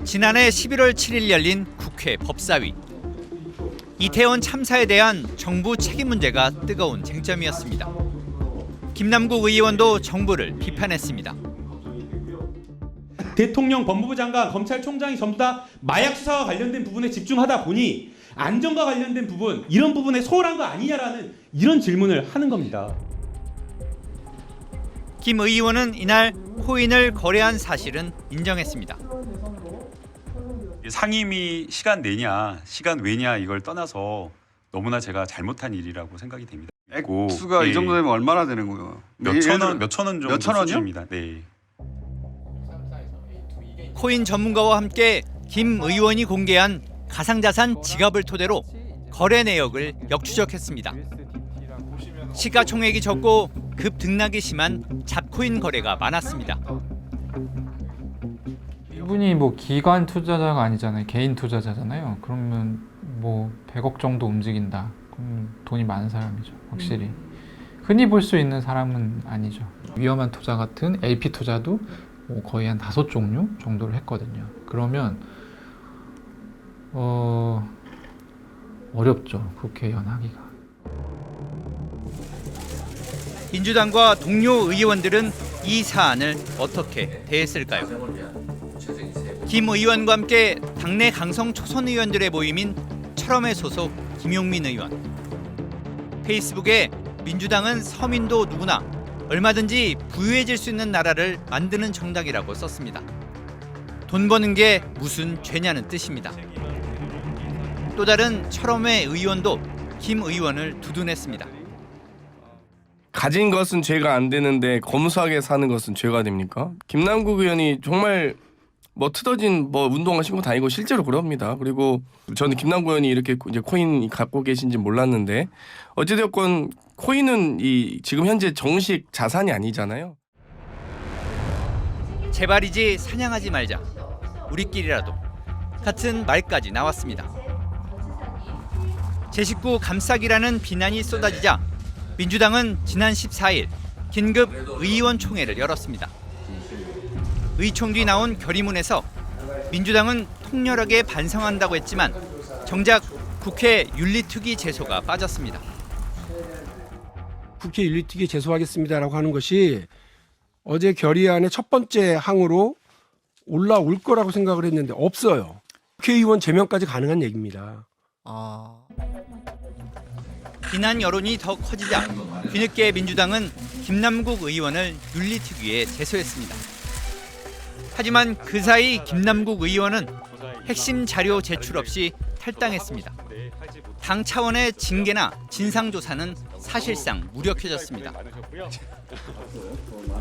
지난해 11월 7일 열린 국회 법사위. 이태원 참사에 대한 정부 책임 문제가 뜨거운 쟁점이었습니다. 김남국 의원도 정부를 비판했습니다. 대통령, 법무부 장관, 검찰총장이 전부 다 마약 수사와 관련된 부분에 집중하다 보니 안전과 관련된 부분, 이런 부분에 소홀한 거 아니냐라는 이런 질문을 하는 겁니다. 김 의원은 이날 코인을 거래한 사실은 인정했습니다. 상임위 시간 내냐, 시간 외냐 이걸 떠나서 너무나 제가 잘못한 일이라고 생각이 됩니다. 액수가 이 정도 되면 얼마나 되는 거예요? 몇천 원 정도 몇천 원이요? 수준입니다. 네. 코인 전문가와 함께 김 의원이 공개한 가상자산 지갑을 토대로 거래 내역을 역추적했습니다. 시가총액이 적고 급등락이 심한 잡코인 거래가 많았습니다. 이분이 뭐 기관 투자자가 아니잖아요. 개인 투자자잖아요. 그러면 뭐 100억 정도 움직인다. 그럼 돈이 많은 사람이죠. 확실히. 흔히 볼 수 있는 사람은 아니죠. 위험한 투자 같은 LP 투자도 뭐 거의 한 5종류 정도를 했거든요. 그러면 어렵죠. 국회의원 하기가. 민주당과 동료 의원들은 이 사안을 어떻게 대했을까요? 김 의원과 함께 당내 강성 초선 의원들의 모임인 철험회 소속 김용민 의원. 페이스북에 민주당은 서민도 누구나 얼마든지 부유해질 수 있는 나라를 만드는 정당이라고 썼습니다. 돈 버는 게 무슨 죄냐는 뜻입니다. 또 다른 철험회 의원도 김 의원을 두둔했습니다. 가진 것은 죄가 안 되는데 검소하게 사는 것은 죄가 됩니까? 김남국 의원이 정말 뭐 트어진 뭐 운동화 신고 다니고 실제로 그럽니다. 그리고 저는 김남국 의원이 이렇게 이제 코인 갖고 계신지 몰랐는데 어찌되었건 코인은 이 지금 현재 정식 자산이 아니잖아요. 제발이지 사냥하지 말자. 우리끼리라도. 같은 말까지 나왔습니다. 제 식구 감싸기라는 비난이 쏟아지자 민주당은 지난 14일 긴급 의원총회를 열었습니다. 의총 뒤 나온 결의문에서 민주당은 통렬하게 반성한다고 했지만 정작 국회 윤리특위 제소가 빠졌습니다. 국회 윤리특위 제소하겠습니다라고 하는 것이 어제 결의안의 첫 번째 항으로 올라올 거라고 생각을 했는데 없어요. 국회의원 제명까지 가능한 얘기입니다. 비난 여론이 더 커지자 뒤늦게 민주당은 김남국 의원을 윤리특위에 제소했습니다. 하지만 그 사이 김남국 의원은 핵심 자료 제출 없이 탈당했습니다. 당 차원의 징계나 진상조사는 사실상 무력해졌습니다.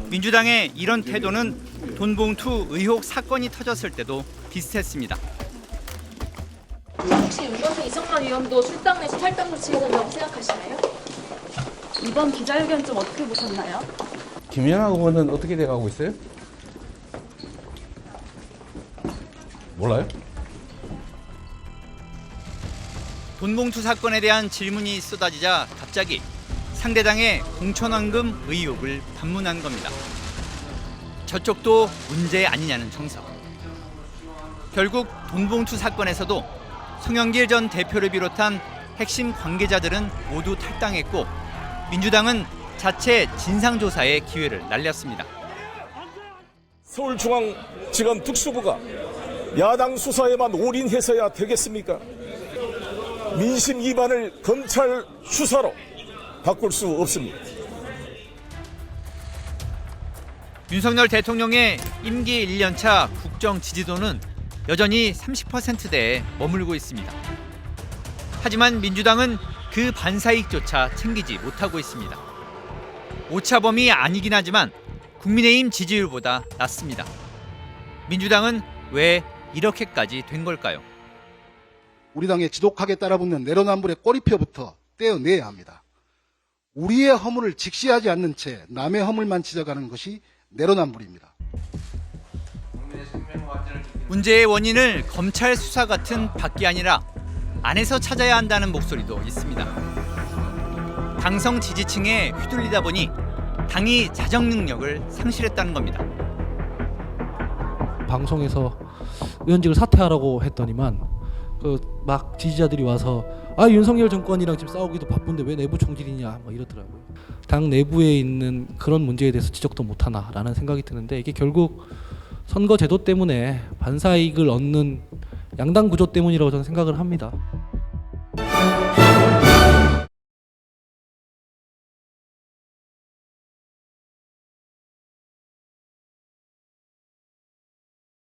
민주당의 이런 태도는 돈봉투 의혹 사건이 터졌을 때도 비슷했습니다. 혹시 윤건석 이성만 의원도 출당 내지 탈당 조치해야 된다고 생각하시나요? 이번 기자회견 좀 어떻게 보셨나요? 김연아 의원은 어떻게 돼가고 있어요? 몰라요? 돈봉투 사건에 대한 질문이 쏟아지자 갑자기 상대당의 공천원금 의혹을 반문한 겁니다. 저쪽도 문제 아니냐는 정석. 결국 돈봉투 사건에서도 송영길 전 대표를 비롯한 핵심 관계자들은 모두 탈당했고 민주당은 자체 진상조사의 기회를 날렸습니다. 서울중앙지검 특수부가 야당 수사에만 올인해서야 되겠습니까? 민심 위반을 검찰 수사로 바꿀 수 없습니다. 윤석열 대통령의 임기 1년차 국정 지지도는 여전히 30%대에 머물고 있습니다. 하지만 민주당은 그 반사이익조차 챙기지 못하고 있습니다. 오차범위 아니긴 하지만 국민의힘 지지율보다 낮습니다. 민주당은 왜 이렇게까지 된 걸까요? 우리 당의 지독하게 따라붙는 내로남불의 꼬리표부터 떼어내야 합니다. 우리의 허물을 직시하지 않는 채 남의 허물만 지적하는 것이 내로남불입니다. 문제의 원인을 검찰 수사 같은 밖이 아니라 안에서 찾아야 한다는 목소리도 있습니다. 당성 지지층에 휘둘리다 보니 당이 자정 능력을 상실했다는 겁니다. 방송에서 의원직을 사퇴하라고 했더니만 그 막 지지자들이 와서 아 윤석열 정권이랑 지금 싸우기도 바쁜데 왜 내부 총질이냐 막 이러더라고요. 당 내부에 있는 그런 문제에 대해서 지적도 못하나라는 생각이 드는데 이게 결국 선거 제도 때문에 반사이익을 얻는 양당 구조 때문이라고 저는 생각을 합니다.